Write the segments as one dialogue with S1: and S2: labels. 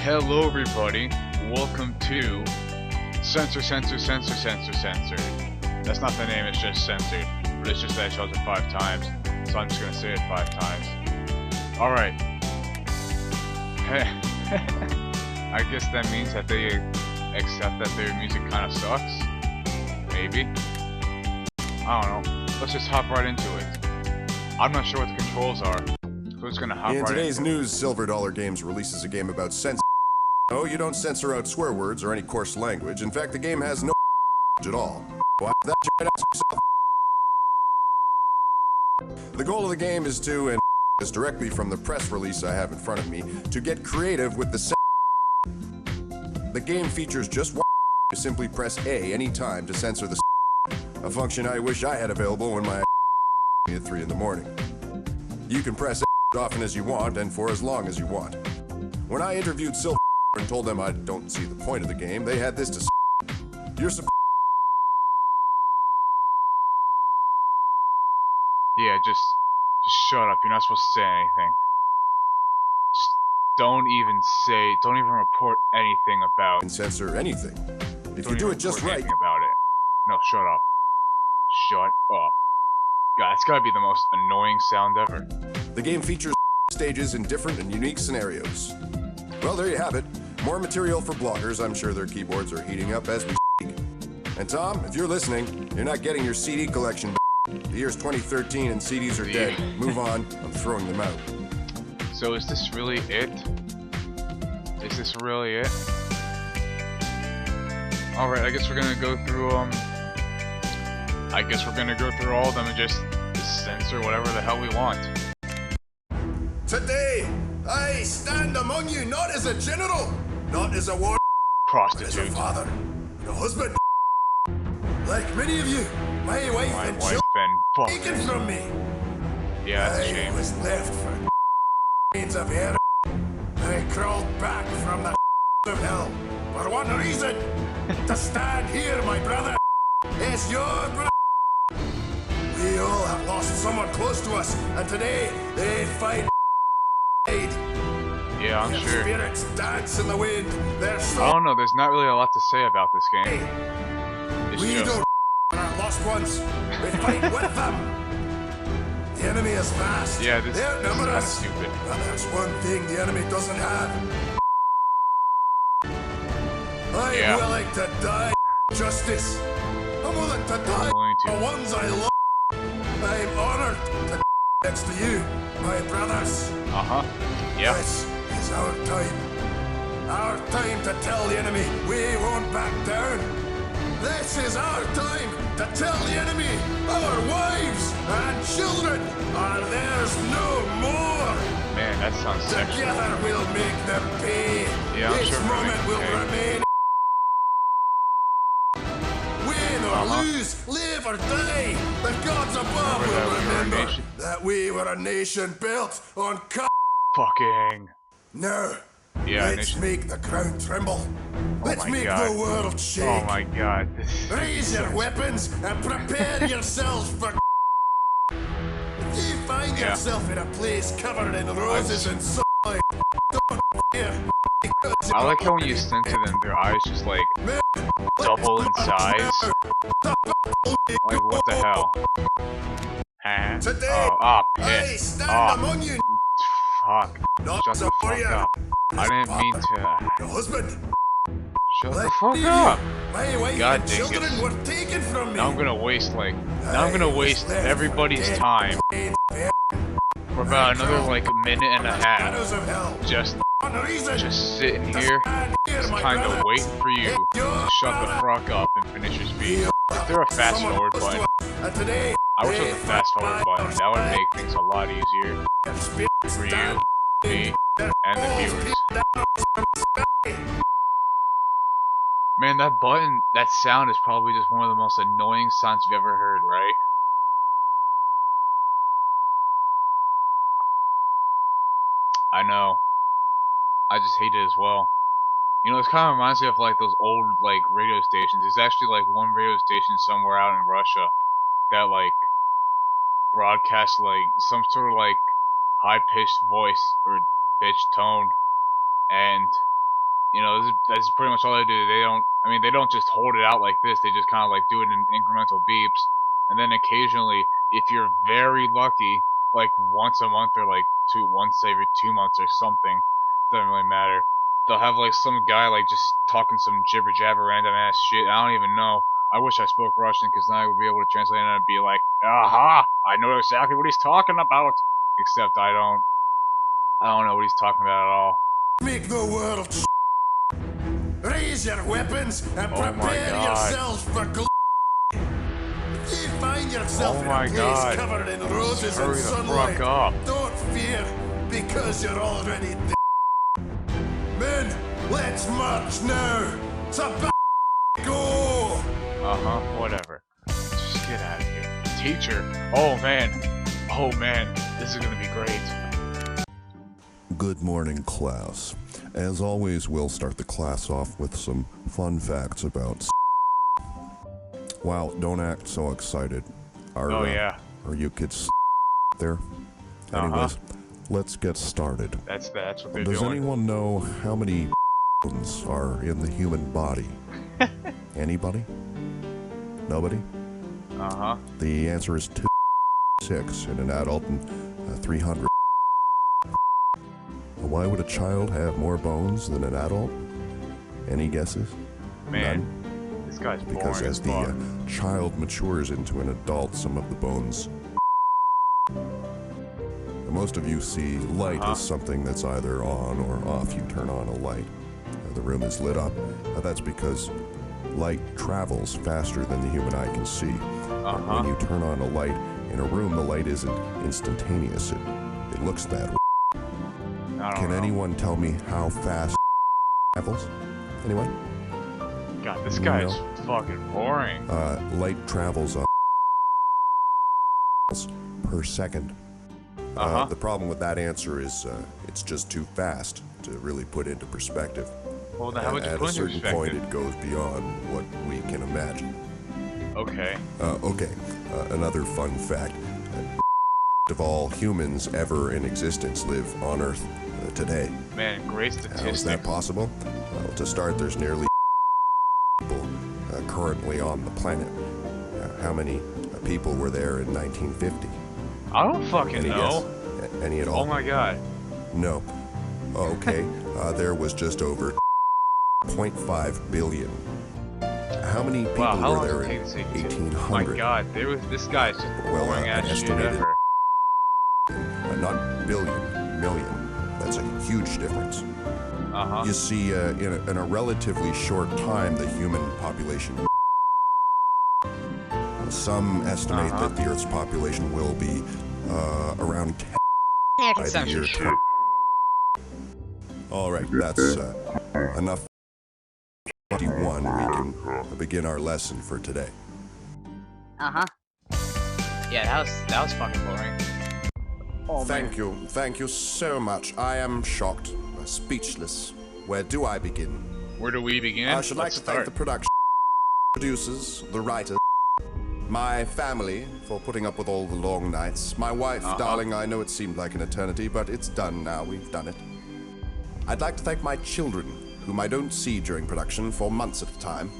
S1: Hello everybody, welcome to Censored. That's not the name, it's just Censored, but it's just that it shows it 5 times, so I'm just gonna say it 5 times. Alright. Hey, I guess that means that they accept that their music kinda sucks? Maybe? I don't know, let's just hop right into it. I'm not sure what the controls are, so it's gonna hop right into it.
S2: In today's news, Silver Dollar Games releases a game about censor. No, you don't censor out swear words or any coarse language. In fact, the game has no at all. Why that you might ask yourself. The goal of the game is to, and is directly from the press release I have in front of me, to get creative with the The game features just one. You simply press A any time to censor the a function I wish I had available when my at 3 in the morning. You can press as often as you want and for as long as you want. When I interviewed Silver and told them I don't see the point of the game, they had this to say. You're
S1: Yeah, just shut up. You're not supposed to say anything. Just don't even report anything about.
S2: and censor anything. If
S1: Don't
S2: you do
S1: even
S2: it just
S1: report
S2: right.
S1: anything about it. No, shut up. Shut up. God, it's gotta be the most annoying sound ever.
S2: The game features stages in different and unique scenarios. Well, there you have it. More material for bloggers. I'm sure their keyboards are heating up as we speak. And Tom, if you're listening, you're not getting your CD collection back. The year's 2013 and CDs are dead. Move on. I'm throwing them out.
S1: So is this really it? Is this really it? Alright, I guess we're gonna go through, I guess we're gonna go through all of them and just censor whatever the hell we want.
S2: Today, I stand among you not as a general, not as a war,
S1: Prostitute.
S2: as a father, and a husband. Like many of you, my wife and children
S1: and
S2: taken from me.
S1: Yeah, that's a
S2: I
S1: shame.
S2: was left for means of air. I crawled back from the of hell for one reason: to stand here, my brother. It's your brother. We all have lost someone close to us, and today they fight.
S1: Yeah, I'm
S2: Their
S1: sure.
S2: spirits dance in the wind. Their
S1: I
S2: soul.
S1: don't know, there's not really a lot to say about this game. It's
S2: We
S1: just...
S2: don't our lost ones. We fight with them. The enemy is vast.
S1: Yeah, this
S2: They're
S1: is kind of
S2: numerous.
S1: stupid.
S2: But there's one thing the enemy doesn't have. I'm
S1: Yeah.
S2: willing to die for justice. I'm willing to die
S1: willing to.
S2: for the ones I love. I'm honored to next to you, my brothers.
S1: Yeah.
S2: This is our time. Our time to tell the enemy we won't back down. This is our time to tell the enemy our wives and children are theirs no more.
S1: Man, that sounds sexual.
S2: Together we'll make them pay.
S1: Yeah, I'm
S2: This
S1: sure we'll
S2: moment
S1: make
S2: will
S1: them
S2: remain. Win or lose, live or die, the gods above will remember that we were a nation built on
S1: Fucking...
S2: Now,
S1: Yeah,
S2: let's make the ground tremble. Let's
S1: my
S2: make
S1: God.
S2: the world shake.
S1: Oh my god.
S2: Raise your weapons and prepare yourselves for. If you find yourself in a place covered in roses and sunlight, don't fear.
S1: I like how when you censor them, their eyes just like double in size. Like what the hell? Huh?
S2: Today,
S1: Oh,
S2: I
S1: piss.
S2: stand
S1: Oh,
S2: among you.
S1: fuck.
S2: Not
S1: Shut
S2: as
S1: the
S2: a
S1: fuck
S2: warrior,
S1: up. I didn't mean to.
S2: your husband.
S1: Shut the
S2: Like
S1: fuck
S2: you,
S1: up.
S2: my wife
S1: God
S2: and
S1: dingus.
S2: children were taken from me.
S1: Now I'm gonna waste everybody's time for about another like minute and a half.
S2: Shadows of hell.
S1: Just
S2: Reason.
S1: sitting here,
S2: Stand here,
S1: just
S2: my
S1: kind of
S2: brother.
S1: waiting for you to shut the fuck up and finish your speech. Is there a fast
S2: Someone
S1: forward
S2: close to
S1: button?
S2: us, and today
S1: I wish there was a
S2: they
S1: fast forward
S2: fight
S1: button. That would make things a lot easier
S2: their spirits
S1: for you,
S2: down.
S1: me, and the viewers. Man, that button, that sound is probably just one of the most annoying sounds you've ever heard, right? I know. I just hate it as well. You know, this kind of reminds me of like those old like radio stations. There's actually like one radio station somewhere out in Russia that like broadcasts like some sort of like high-pitched voice or pitched tone, and you know, that's pretty much all they do. They don't, I mean, they don't just hold it out like this. They just kind of like do it in incremental beeps, and then occasionally, if you're very lucky, like once a month or like once every 2 months or something, doesn't really matter. They'll have like some guy like just talking some jibber jabber random ass shit. I don't even know. I wish I spoke Russian because then I would be able to translate it and be like, aha, I know exactly what he's talking about. Except I don't. I don't know what he's talking about at all.
S2: Make the world raise your weapons and
S1: Oh my
S2: prepare
S1: God.
S2: yourselves for if you find yourself
S1: Oh
S2: in
S1: my
S2: a place
S1: God.
S2: covered in roses and
S1: Hurry the
S2: sunlight,
S1: fuck up.
S2: don't fear, because you're already dead. Men, let's march now. So go.
S1: Whatever. Just get out of here. Teacher. Oh man. Oh man. This is gonna be great.
S2: Good morning, class. As always, we'll start the class off with some fun facts about Wow, don't act so excited.
S1: Yeah.
S2: Are you kids there? Anyways, let's get started.
S1: That's what they're
S2: Does
S1: doing.
S2: anyone know how many bones are in the human body? Anybody? Nobody? The answer is 206 in an adult and 300. Why would a child have more bones than an adult? Any guesses?
S1: Man,
S2: None?
S1: this guy's boring
S2: Because as
S1: as fuck.
S2: the child matures into an adult, some of the bones. Most of you see light as something that's either on or off. You turn on a light. The room is lit up. That's because light travels faster than the human eye can see. When you turn on a light in a room, the light isn't instantaneous. It looks that way. Can anyone tell me how fast travels? Anyone?
S1: God, this guy's fucking boring.
S2: Light travels on per second. The problem with that answer is it's just too fast to really put into perspective.
S1: Well, then how would you
S2: At
S1: put
S2: a
S1: into
S2: certain
S1: perspective?
S2: point, it goes beyond what we can imagine.
S1: Okay.
S2: Another fun fact. Of all humans ever in existence live on Earth today.
S1: Man, great statistics.
S2: How is that possible? Well, to start, there's nearly people currently on the planet. How many people were there in 1950?
S1: I don't fucking
S2: Any
S1: know.
S2: guess? Any at all?
S1: Oh my god.
S2: No. Okay, there was just over 0.5 billion. How many people
S1: Wow, how long
S2: were
S1: does
S2: there
S1: it take
S2: in
S1: to take?
S2: 1800?
S1: My god, this guy's just boring ass shit
S2: estimated-
S1: ever.
S2: Not billion, million. That's a huge difference. You see, in a relatively short time, the human population. Some estimate that the Earth's population will be around 10 by the year 20. All right, that's enough. 21. We can begin our lesson for today.
S1: Yeah, that was fucking boring. Oh,
S2: Thank you so much. I am shocked, speechless. Where do I begin?
S1: Where do we begin?
S2: I should like
S1: Let's
S2: to thank the production producers, the writers, my family for putting up with all the long nights. My wife, darling, I know it seemed like an eternity, but it's done now. We've done it. I'd like to thank my children, whom I don't see during production for months at a time.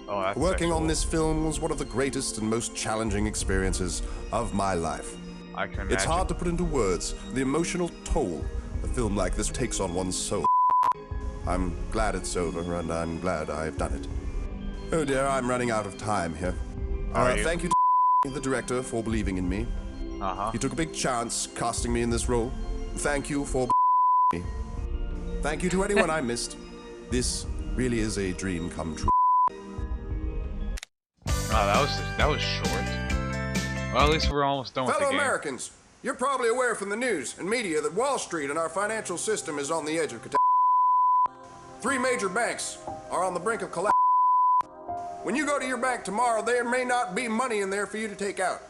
S1: Oh, that's
S2: Working on
S1: sexual.
S2: this film was one of the greatest and most challenging experiences of my life.
S1: I can imagine.
S2: It's hard to put into words the emotional toll a film like this takes on one's soul. I'm glad it's over, and I'm glad I've done it. Oh dear, I'm running out of time here. Thank you to the director for believing in me. He took a big chance casting me in this role. Thank you for me. Thank you to anyone I missed. This really is a dream come true.
S1: Oh, that was short. Well, at least we're almost done with the
S2: Fellow
S1: game.
S2: Americans, you're probably aware from the news and media that Wall Street and our financial system is on the edge of catastrophe. 3 major banks are on the brink of collapse. When you go to your bank tomorrow, there may not be money in there for you to take out.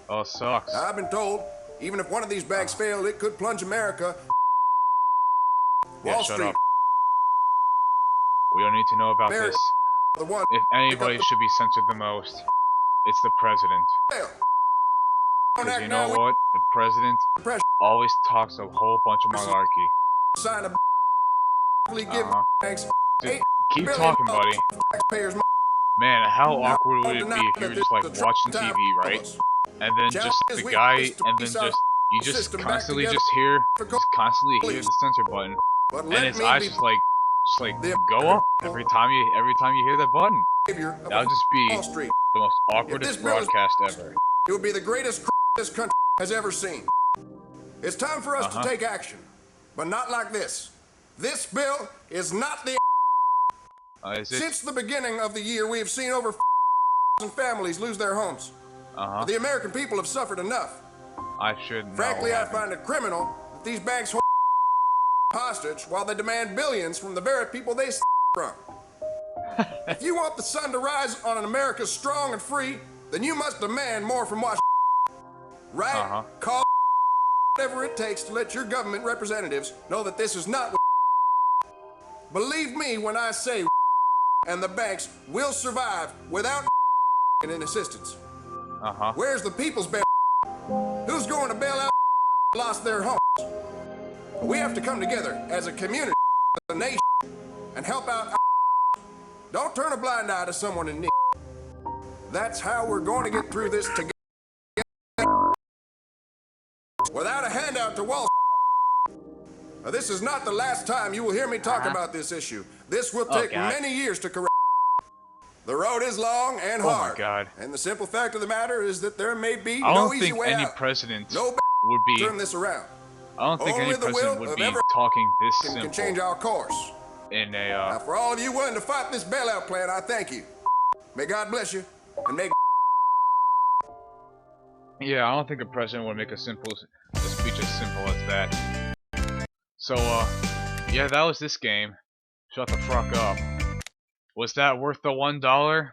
S1: Oh, it sucks.
S2: I've been told, even if one of these banks failed, it could plunge America.
S1: Yeah,
S2: Wall
S1: shut
S2: Street,
S1: up. We don't need to know about
S2: Bear-
S1: this.
S2: the one
S1: If anybody should be censored the most, it's the president.
S2: fail.
S1: Because you know what? The president
S2: Pressure.
S1: always talks a whole bunch of malarkey.
S2: Sign a give banks
S1: Dude, keep talking, buddy. Man, how awkward would it be if you were just like watching TV, right? And then just the guy, and then you just constantly hear the censor button, and his eyes just like go up every time you hear that button. That would just be the most awkwardest broadcast ever.
S2: It would be the greatest this country has ever seen. It's time for us to take action, but not like this. This bill is not the. Since the beginning of the year, we have seen over families lose their homes. The American people have suffered enough.
S1: I should know.
S2: Frankly, I find it criminal that these banks hold hostage while they demand billions from the very people they from. If you want the sun to rise on an America strong and free, then you must demand more from Washington. Right? Call whatever it takes to let your government representatives know that this is not. Believe me when I say and the banks will survive without and assistance. Where's the people's bail? Who's going to bail out lost their homes? We have to come together as a community, a nation, and help out. Don't turn a blind eye to someone in need. That's how we're going to get through this together. Without a handout to Wall Street. This is not the last time you will hear me talk about this issue. This will take many years to correct. The road is long and hard.
S1: Oh my God.
S2: And the simple fact of the matter is that there may be no easy way out.
S1: I don't think any president
S2: would be turn this around.
S1: I don't think any president would be talking this simple.
S2: Can change our course.
S1: Now,
S2: for all of you willing to fight this bailout plan, I thank you. May God bless you, and may.
S1: Yeah, I don't think a president would make a speech as simple as that. So, yeah, that was this game. Shut the fuck up. Was that worth the $1?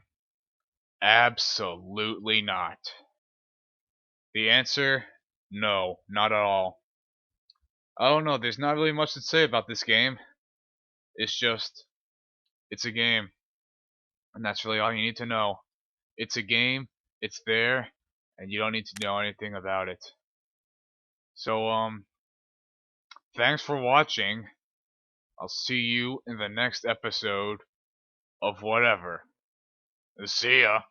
S1: Absolutely not. The answer? No, not at all. I don't know, there's not really much to say about this game. It's just, it's a game. And that's really all you need to know. It's a game, it's there, and you don't need to know anything about it. So, thanks for watching. I'll see you in the next episode of whatever. See ya.